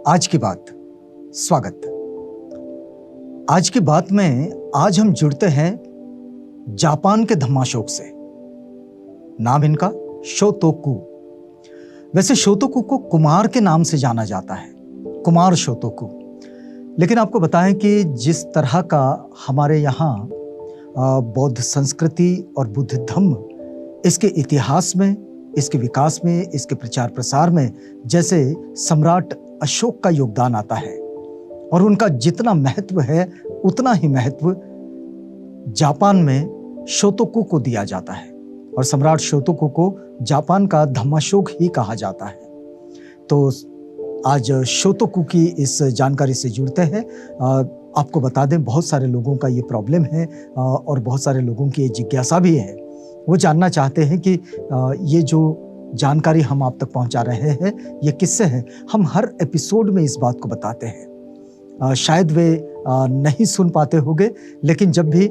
आज की बात। स्वागत। आज की बात में आज हम जुड़ते हैं जापान के धम्माशोक से। नाम इनका शोतोकु। वैसे शोतोकु को कुमार के नाम से जाना जाता है, कुमार शोतोकु। लेकिन आपको बताएं कि जिस तरह का हमारे यहाँ बौद्ध संस्कृति और बुद्ध धम्म, इसके इतिहास में, इसके विकास में, इसके प्रचार प्रसार में जैसे सम्राट अशोक का योगदान आता है और उनका जितना महत्व है उतना ही महत्व जापान में शोतोकु को दिया जाता है और सम्राट शोतोकु को जापान का धम्माशोक ही कहा जाता है। तो आज शोतोकु की इस जानकारी से जुड़ते हैं। आपको बता दें, बहुत सारे लोगों का ये प्रॉब्लम है और बहुत सारे लोगों की ये जिज्ञासा भी है। वो जानना चाहते हैं कि ये जो जानकारी हम आप तक पहुंचा रहे हैं ये किससे है। हम हर एपिसोड में इस बात को बताते हैं। शायद वे नहीं सुन पाते होंगे, लेकिन जब भी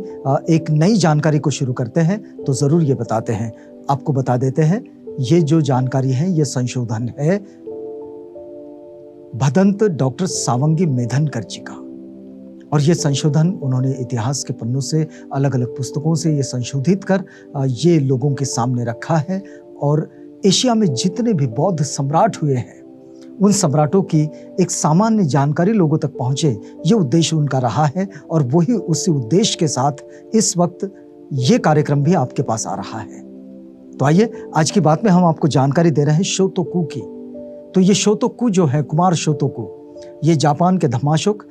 एक नई जानकारी को शुरू करते हैं तो ज़रूर ये बताते हैं। आपको बता देते हैं, ये जो जानकारी है ये संशोधन है भदंत डॉक्टर सावंगी मेधनकर जी का, और ये संशोधन उन्होंने इतिहास के पन्नों से, अलग अलग पुस्तकों से ये संशोधित कर ये लोगों के सामने रखा है। और एशिया में जितने भी बौद्ध सम्राट हुए हैं उन सम्राटों की एक सामान्य जानकारी लोगों तक पहुंचे, ये उद्देश्य उनका रहा है। और वही उसी उद्देश्य के साथ इस वक्त ये कार्यक्रम भी आपके पास आ रहा है। तो आइए, आज की बात में हम आपको जानकारी दे रहे हैं शोतोकु की। तो ये शोतोकु जो है, कुमार शोतोकु, ये जापान के धम्माशोक,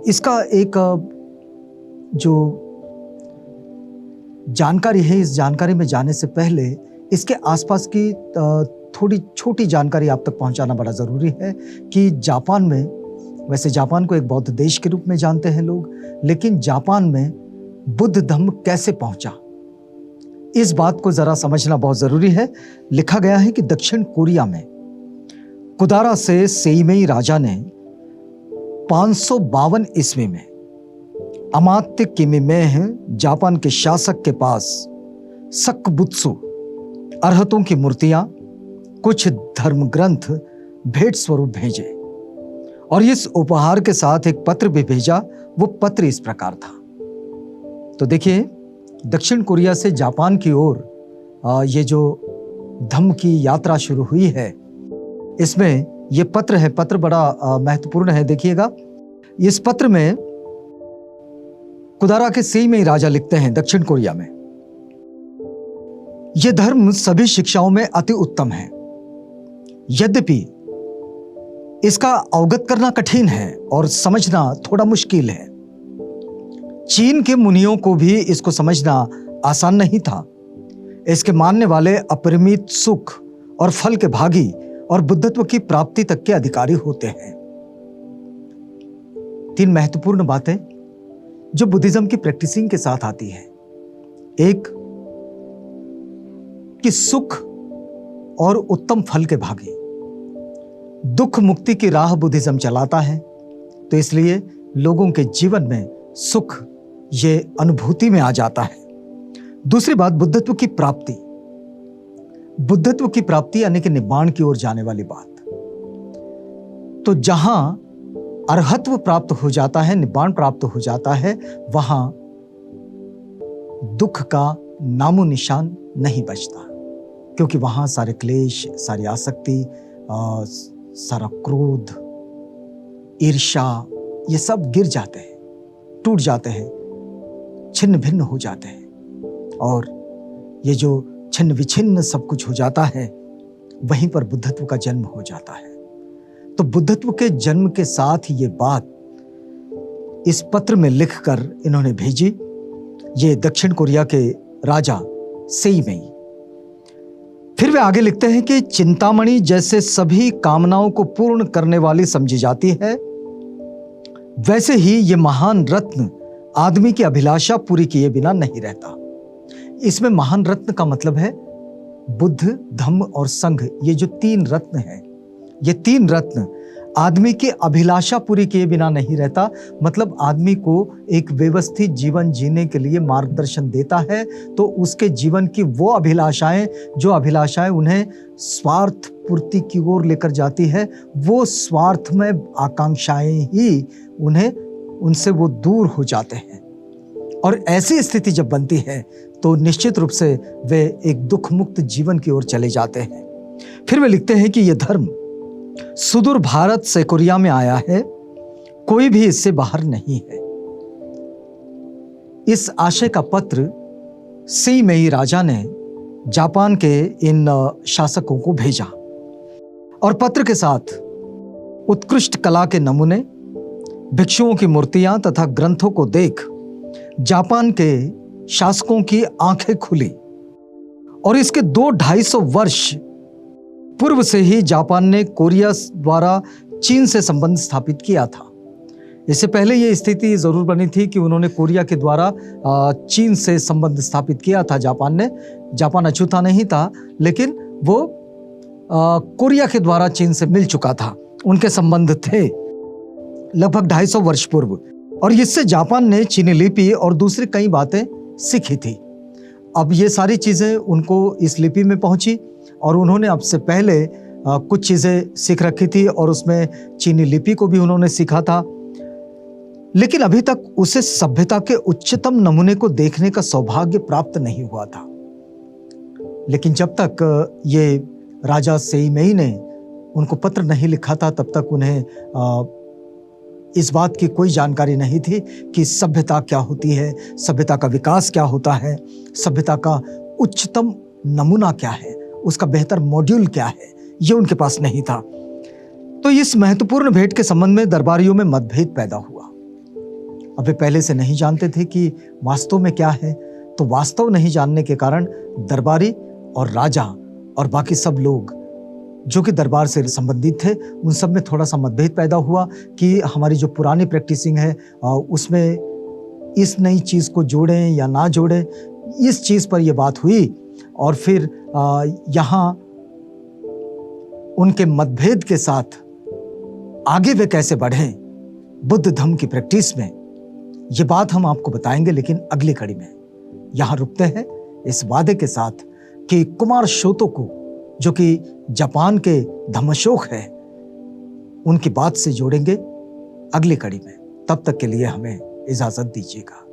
इसका एक जो जानकारी है, इस जानकारी में जाने से पहले इसके आसपास की थोड़ी छोटी जानकारी आप तक पहुंचाना बड़ा ज़रूरी है कि जापान में, वैसे जापान को एक बौद्ध देश के रूप में जानते हैं लोग, लेकिन जापान में बुद्ध धम्म कैसे पहुंचा, इस बात को ज़रा समझना बहुत ज़रूरी है। लिखा गया है कि दक्षिण कोरिया में कुदारा से सेइमेई राजा ने 552 ईस्वी में अमात्य किमीमेह जापान के शासक के पास सक्कुबुत्सु, अरहतों की मूर्तियां, कुछ धर्म ग्रंथ भेंट स्वरूप भेजे और इस उपहार के साथ एक पत्र भी भेजा। वो पत्र इस प्रकार था। तो देखिए, दक्षिण कोरिया से जापान की ओर ये जो धम्म की यात्रा शुरू हुई है, इसमें ये पत्र है। पत्र बड़ा महत्वपूर्ण है। देखिएगा, इस पत्र में कुदारा के सेइमेई राजा लिखते हैं दक्षिण कोरिया में, यह धर्म सभी शिक्षाओं में अति उत्तम है, यद्यपि इसका अवगत करना कठिन है और समझना थोड़ा मुश्किल है। चीन के मुनियों को भी इसको समझना आसान नहीं था। इसके मानने वाले अपरिमित सुख और फल के भागी और बुद्धत्व की प्राप्ति तक के अधिकारी होते हैं। 3 महत्वपूर्ण बातें जो बुद्धिज्म की प्रैक्टिसिंग के साथ आती है। एक कि सुख और उत्तम फल के भागी, दुख मुक्ति की राह बुद्धिज्म चलाता है, तो इसलिए लोगों के जीवन में सुख ये अनुभूति में आ जाता है। दूसरी बात, बुद्धत्व की प्राप्ति। बुद्धत्व की प्राप्ति यानी कि निब्बाण की ओर जाने वाली बात। तो जहां अरहत्व प्राप्त हो जाता है, निब्बाण प्राप्त हो जाता है, वहां दुख का नामो निशान नहीं बचता, क्योंकि वहां सारे क्लेश, सारी आसक्ति, सारा क्रोध, ईर्ष्या, ये सब गिर जाते हैं, टूट जाते हैं, छिन्न भिन्न हो जाते हैं। और ये जो छिन्न विछिन्न सब कुछ हो जाता है, वहीं पर बुद्धत्व का जन्म हो जाता है। तो बुद्धत्व के जन्म के साथ ये बात इस पत्र में लिखकर इन्होंने भेजी, ये दक्षिण कोरिया के राजा सेइमेई। फिर वे आगे लिखते हैं कि चिंतामणि जैसे सभी कामनाओं को पूर्ण करने वाली समझी जाती है, वैसे ही ये महान रत्न आदमी की अभिलाषा पूरी किए बिना नहीं रहता। इसमें महान रत्न का मतलब है बुद्ध, धम्म और संघ। ये जो 3 रत्न हैं, ये 3 रत्न आदमी की अभिलाषा पूरी किए बिना नहीं रहता। मतलब आदमी को एक व्यवस्थित जीवन जीने के लिए मार्गदर्शन देता है, तो उसके जीवन की वो अभिलाषाएं, जो अभिलाषाएं उन्हें स्वार्थ पूर्ति की ओर लेकर जाती है, वो स्वार्थ में आकांक्षाएं ही उनसे वो दूर हो जाते हैं। और ऐसी स्थिति जब बनती है तो निश्चित रूप से वे एक दुख मुक्त जीवन की ओर चले जाते हैं। फिर वे लिखते हैं कि यह धर्म सुदूर भारत से कोरिया में आया है, कोई भी इससे बाहर नहीं है। इस आशय का पत्र सी मेई राजा ने जापान के इन शासकों को भेजा और पत्र के साथ उत्कृष्ट कला के नमूने, भिक्षुओं की मूर्तियां तथा ग्रंथों को देख जापान के शासकों की आंखें खुली और इसके 200-250 वर्ष पूर्व से ही जापान ने कोरिया द्वारा चीन से संबंध स्थापित किया था। इससे पहले यह स्थिति जरूर बनी थी कि उन्होंने कोरिया के द्वारा चीन से संबंध स्थापित किया था जापान ने। जापान अछूता नहीं था, लेकिन वो कोरिया के द्वारा चीन से मिल चुका था, उनके संबंध थे लगभग 250 वर्ष पूर्व। और इससे जापान ने चीनी लिपि और दूसरी कई बातें सीखी थी। अब ये सारी चीज़ें उनको इस लिपि में पहुंची और उन्होंने अब से पहले कुछ चीज़ें सीख रखी थी और उसमें चीनी लिपि को भी उन्होंने सीखा था, लेकिन अभी तक उसे सभ्यता के उच्चतम नमूने को देखने का सौभाग्य प्राप्त नहीं हुआ था। लेकिन जब तक ये राजा सेईमेई ने उनको पत्र नहीं लिखा था, तब तक उन्हें इस बात की कोई जानकारी नहीं थी कि सभ्यता क्या होती है, सभ्यता का विकास क्या होता है, सभ्यता का उच्चतम नमूना क्या है, उसका बेहतर मॉड्यूल क्या है, ये उनके पास नहीं था। तो इस महत्वपूर्ण भेंट के संबंध में दरबारियों में मतभेद पैदा हुआ। अब वे पहले से नहीं जानते थे कि वास्तव में क्या है, तो वास्तव नहीं जानने के कारण दरबारी और राजा और बाकी सब लोग जो कि दरबार से संबंधित थे, उन सब में थोड़ा सा मतभेद पैदा हुआ कि हमारी जो पुरानी प्रैक्टिसिंग है उसमें इस नई चीज़ को जोड़ें या ना जोड़ें। इस चीज़ पर यह बात हुई और फिर यहाँ उनके मतभेद के साथ आगे वे कैसे बढ़ें बुद्ध धम्म की प्रैक्टिस में, ये बात हम आपको बताएंगे, लेकिन अगली कड़ी में। यहाँ रुकते हैं इस वादे के साथ कि कुमार शोतोकू जो कि जापान के धम्मशोक है, उनकी बात से जोड़ेंगे अगली कड़ी में। तब तक के लिए हमें इजाजत दीजिएगा।